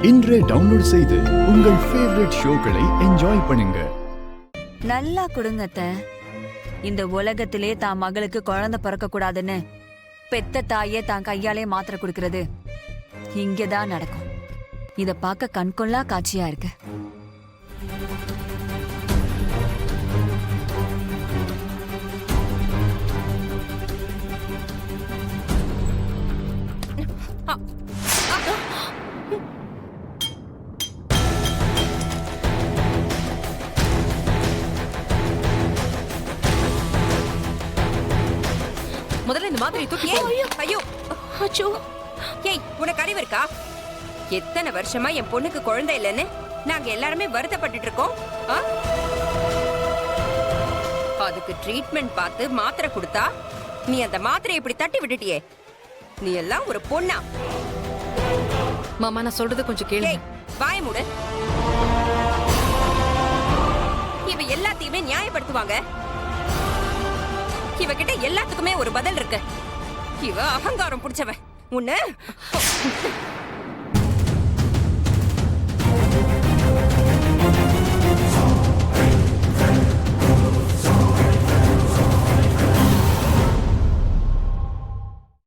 இன்றே டவுன்லோட் செய்து உங்கள் ஃபேவரட் ஷோக்களை என்ஜாய் பண்ணுங்க. நல்லா கொடுங்க அத்தை. இந்த உலகத்திலே தான் மகளுக்கு குழந்தை பிறக்க கூடாதுன்னு பெத்த தாயே தான் கையாலே மாத்திரை கொடுக்கறது இங்கதான் நடக்கும். இத பார்க்க கண்கொள்ளா காட்சியா இருக்கு. முதல்ல இந்த மாதிரி தூக்கி ஐயோ அச்சோ. ஏய், உனக்கு அறிவு இருக்கா? எத்தனை வருஷமா என் பொண்ணுக்கு குழந்தை இல்லைன்னு நாங்க எல்லாருமே வருத்தப்பட்டு இருக்கோம். அதுக்கு ட்ரீட்மெண்ட் பார்த்து மாத்திரை கொடுத்தா நீ அந்த மாத்திரை இப்படி தட்டி விட்டுட்டியே. நீ எல்லாம் ஒரு பொண்ணா? மாமா, நான் சொல்றது கொஞ்சம் கேளு. வாய மூடு. இவ எல்லாத்தையுமே நியாயப்படுத்துவாங்க. இவகிட்ட எல்லாத்துக்குமே ஒரு பதில் இருக்கு. இவ அகங்காரம் புடிச்சவ. உன்ன